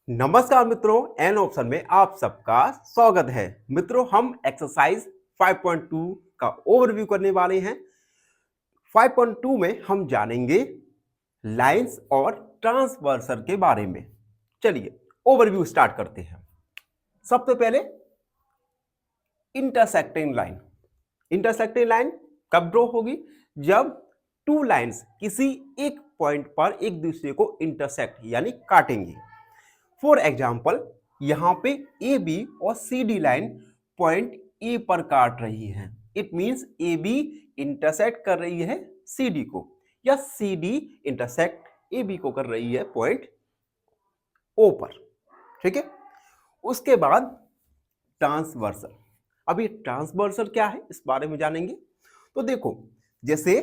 नमस्कार मित्रों, an option में आप सबका स्वागत है। मित्रों, हम एक्सरसाइज 5.2 का ओवरव्यू करने वाले हैं। 5.2 में हम जानेंगे लाइंस और ट्रांसवर्सल के बारे में। चलिए ओवरव्यू स्टार्ट करते हैं। सबसे पहले इंटरसेक्टिंग लाइन। इंटरसेक्टिंग लाइन कब ड्रॉ होगी? जब टू लाइंस किसी एक पॉइंट पर एक दूसरे को इंटरसेक्ट यानी काटेंगी। फॉर एग्जाम्पल, यहां पे ए बी और C D line point A पर काट रही है। It means A B intersect कर रही है सी डी को, या C D intersect A B को कर रही है पॉइंट ओ पर। ठीक है, उसके बाद ट्रांसवर्सल। अभी ट्रांसवर्सल क्या है इस बारे में जानेंगे। तो देखो, जैसे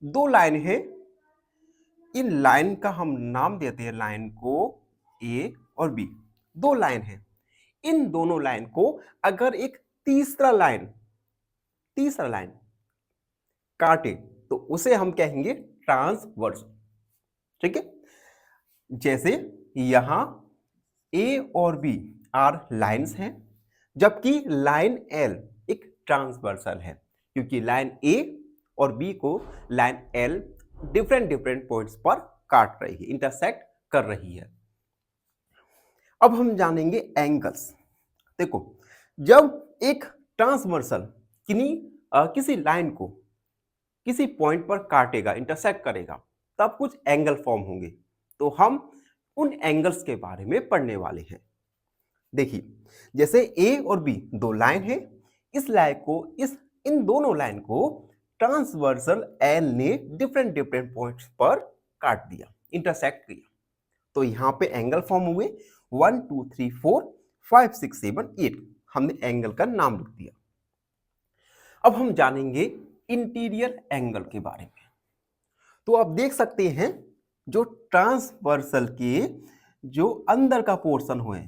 दो लाइन है, इन लाइन का हम नाम देते हैं लाइन को ए और बी। दो लाइन है, इन दोनों लाइन को अगर एक तीसरा लाइन काटे तो उसे हम कहेंगे ट्रांसवर्स। ठीक है, जैसे यहां ए और बी आर लाइंस हैं, जबकि लाइन एल एक ट्रांसवर्सल है, क्योंकि लाइन ए और बी को लाइन एल डिफरेंट पॉइंट्स पर काट रही है, इंटरसेक्ट कर रही है। अब हम जानेंगे एंगल्स। देखो, जब एक ट्रांसवर्सल किसी लाइन को किसी पॉइंट पर काटेगा, इंटरसेक्ट करेगा, तब कुछ एंगल फॉर्म होंगे। तो हम उन एंगल्स के बारे में पढ़ने वाले हैं। देखिए, जैसे ए और बी दो लाइन है, इस लाइन को इन दोनों लाइन को ट्रांसवर्सल एल ने डिफरेंट पॉइंट्स पर काट दिया, इंटरसेक्ट किया। तो यहां पे एंगल फॉर्म हुए 1 2 3 4 5 6 7 8। हमने एंगल का नाम लिख दिया। अब हम जानेंगे इंटीरियर एंगल के बारे में। तो आप देख सकते हैं, जो ट्रांसवर्सल के जो अंदर का पोर्शन हुए,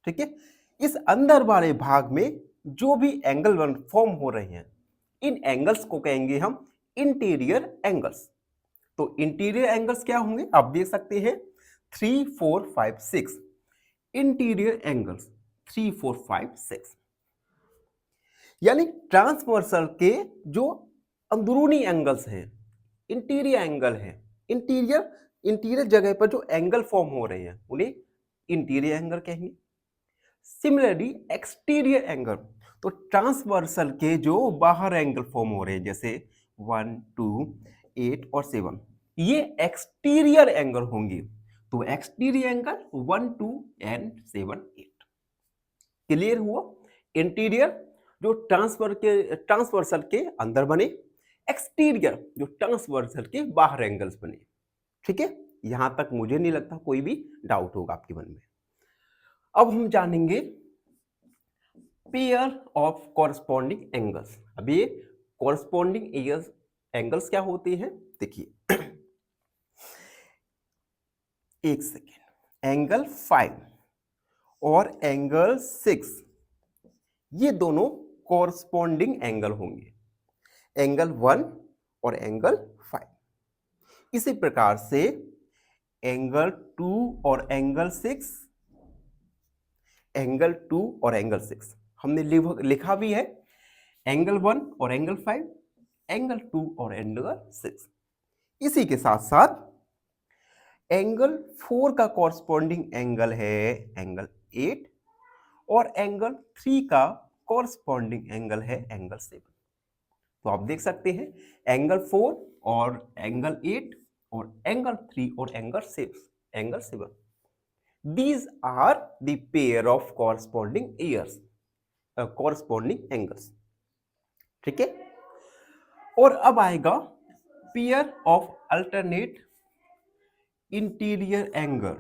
ठीक है, इस अंदर वाले भाग में जो भी एंगल फॉर्म हो रहे हैं, इन एंगल्स को कहेंगे हम इंटीरियर एंगल्स। तो इंटीरियर एंगल्स क्या होंगे आप देख सकते हैं, 3 4 5 6 इंटीरियर एंगल्स 3 4 5 6, यानी ट्रांसवर्सल के जो अंदरूनी एंगल्स हैं, इंटीरियर एंगल है। इंटीरियर जगह पर जो एंगल फॉर्म हो रहे हैं उन्हें इंटीरियर एंगल कहेंगे। सिमिलरली एक्सटीरियर एंगल, तो ट्रांसवर्सल के जो बाहर एंगल फॉर्म हो रहे हैं, जैसे 1 2 8 और 7, ये एक्सटीरियर एंगल होंगे। तो एक्सटीरियर एंगल 1 2 एंड 7 8। क्लियर हुआ? इंटीरियर जो ट्रांसवर्सल के अंदर बने, एक्सटीरियर जो ट्रांसवर्सल के बाहर एंगल्स बने। ठीक है, यहां तक मुझे नहीं लगता कोई भी डाउट होगा आपके मन में। अब हम जानेंगे पेयर ऑफ कॉरस्पॉन्डिंग एंगल्स। अब ये कॉरस्पॉन्डिंग एंगल्स क्या होते हैं, देखिए एक सेकेंड। एंगल 5 और एंगल 6, ये दोनों कॉरस्पॉन्डिंग एंगल होंगे, एंगल 1 और एंगल 5। इसी प्रकार से एंगल 2 और एंगल 6, एंगल 2 और एंगल 6 हमने लिखा भी है, एंगल 1 और एंगल 5, एंगल 2 और एंगल 6। इसी के साथ साथ एंगल 4 का कॉरस्पॉन्डिंग एंगल है एंगल 8, और एंगल 3 का कॉरस्पॉन्डिंग एंगल है एंगल 7। तो आप देख सकते हैं, एंगल 4 और एंगल 8 और एंगल 3 और angle 7, these are the pair of corresponding angles। ठीक है, और अब आएगा pair of alternate interior angle.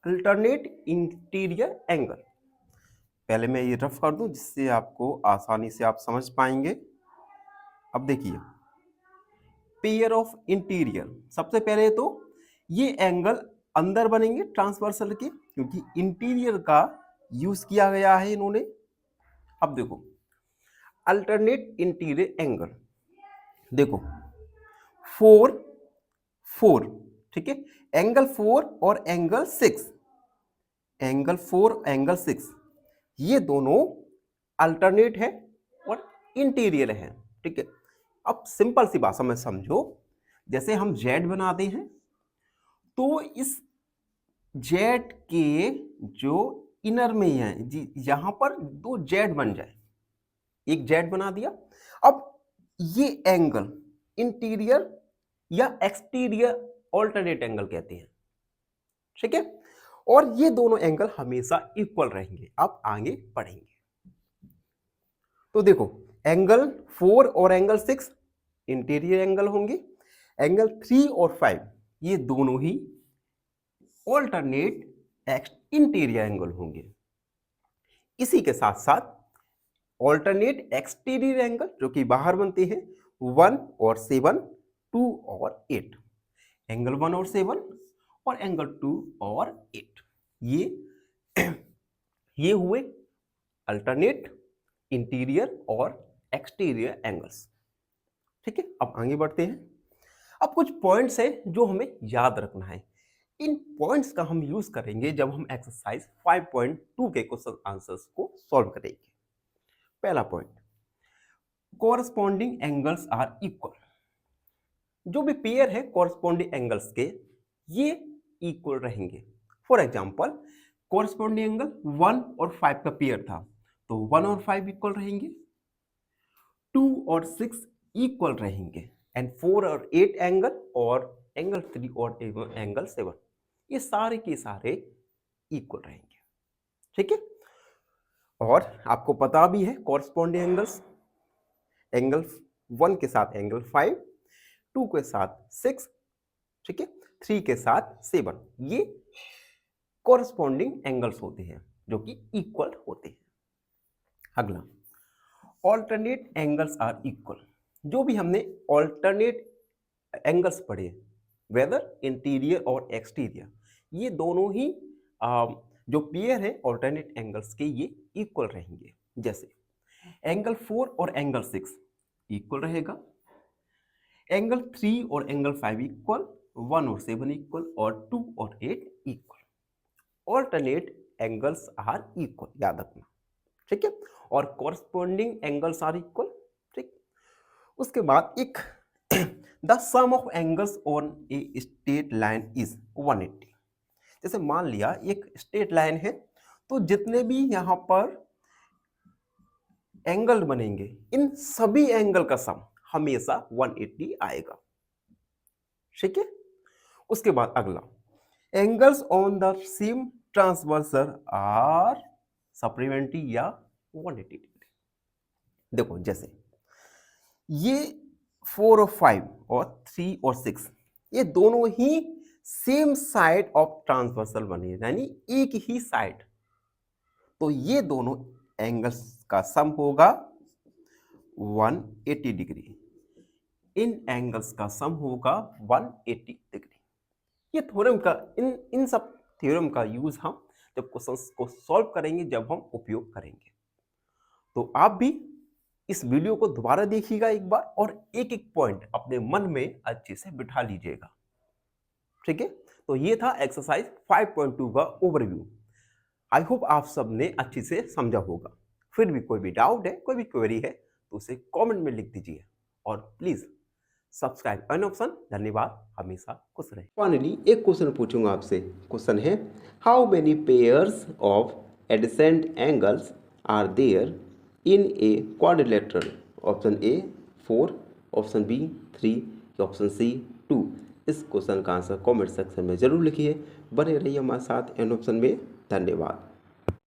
Alternate interior angle, पहले मैं ये रफ कर दूं जिससे आपको आसानी से आप समझ पाएंगे। अब देखिए, पेयर ऑफ इंटीरियर, सबसे पहले तो ये एंगल अंदर बनेंगे ट्रांसवर्सल के, क्योंकि इंटीरियर का यूज किया गया है इन्होंने। अब देखो, अल्टरनेट इंटीरियर एंगल, देखो 4 4, ठीक है, एंगल 4 और एंगल 6, एंगल 4, एंगल 6, ये दोनों अल्टरनेट है और इंटीरियर है। ठीक है, अब सिंपल सी भाषा में समझो, जैसे हम जेड बनाते हैं तो इस जेड के जो इनर में है जी, यहां पर दो जेड बन जाए, एक जेड बना दिया। अब ये एंगल इंटीरियर या एक्सटीरियर ऑल्टरनेट एंगल कहते हैं। ठीक है, और ये दोनों एंगल हमेशा इक्वल रहेंगे। अब आगे बढ़ेंगे तो देखो, एंगल 4 और एंगल 6 इंटीरियर एंगल होंगे, एंगल 3 और 5 ये दोनों ही ऑल्टरनेट इंटीरियर एंगल होंगे। इसी के साथ साथ ऑल्टरनेट एक्सटीरियर एंगल जो कि बाहर बनते हैं 1 और 7, 2 और 8, एंगल 1 और 7 और एंगल 2 और 8, ये हुए अल्टरनेट इंटीरियर और एक्सटीरियर एंगल्स। ठीक है, अब आगे बढ़ते हैं। अब कुछ पॉइंट्स हैं जो हमें याद रखना है। इन पॉइंट्स का हम यूज करेंगे जब हम एक्सरसाइज 5.2 के क्वेश्चन आंसर्स को सॉल्व करेंगे। पहला point, corresponding angles are equal. जो भी पेयर है कॉरस्पॉन्डिंग एंगल्स के, ये इक्वल रहेंगे। फॉर एग्जांपल, कॉरस्पॉन्डिंग एंगल 1 और 5 का पेयर था तो 1 और 5 इक्वल रहेंगे, 2 और 6 इक्वल रहेंगे, एंड 4 और 8 एंगल और एंगल 3 और एंगल 7 ये सारे के सारे इक्वल रहेंगे। ठीक है, और आपको पता भी है कॉरस्पॉन्डिंग एंगल्स, एंगल 1 के साथ एंगल 5, 2 के साथ 6, ठीक है, 3 के साथ 7, ये कॉरस्पॉन्डिंग एंगल्स होते हैं जो कि इक्वल होते हैं। अगला, ऑल्टरनेट एंगल्स आर इक्वल। जो भी हमने ऑल्टरनेट एंगल्स पढ़े, वेदर इंटीरियर और एक्सटीरियर, ये दोनों ही जो पेयर है ऑल्टरनेट एंगल्स के, ये इक्वल रहेंगे। जैसे एंगल 4 और एंगल 6 इक्वल रहेगा, एंगल 3 और एंगल 5 इक्वल, 1 और 7 इक्वल और 2 और 8 equal. Alternate angles are equal, याद रखना। ठीक है, और कॉरस्पॉन्डिंग एंगल्स आर इक्वल। ठीक, उसके बाद एक the sum of angles on a straight line is 180। जैसे मान लिया एक स्ट्रेट लाइन है तो जितने भी यहां पर एंगल बनेंगे, इन सभी एंगल का सम हमेशा 180 आएगा। ठीक है, उसके बाद अगला, angles on the same transversal are supplementary या 180 डिग्री। देखो, जैसे ये 4 और 5 और 3 और 6 ये दोनों ही सेम साइड ऑफ ट्रांसवर्सल बने, यानी एक ही साइड, तो ये दोनों एंगल्स का सम होगा 180 डिग्री। इन एंगल्स का सम होगा 180 डिग्री। ये थ्योरम का इन सब थ्योरम का यूज हम जब क्वेश्चंस को सॉल्व करेंगे, जब हम उपयोग करेंगे। तो आप भी इस वीडियो को दोबारा देखिएगा एक बार और एक एक पॉइंट अपने मन में अच्छे से बिठा लीजिएगा। ठीक है, तो ये था एक्सरसाइज 5.2 का ओवरव्यू। आई होप आप सबने अच्छे से समझा होगा। फिर भी कोई भी डाउट है, कोई भी क्वेरी है तो उसे कमेंट में लिख दीजिए और प्लीज सब्सक्राइब एन ऑप्शन। धन्यवाद, हमेशा खुश रहे। फाइनली एक क्वेश्चन पूछूंगा आपसे। क्वेश्चन है, how many pairs of adjacent angles are there in a quadrilateral? Option A 4, option B 3, option C 2। इस क्वेश्चन का आंसर कमेंट सेक्शन में जरूर लिखिए। बने रहिए हमारे साथ एन ऑप्शन में। धन्यवाद।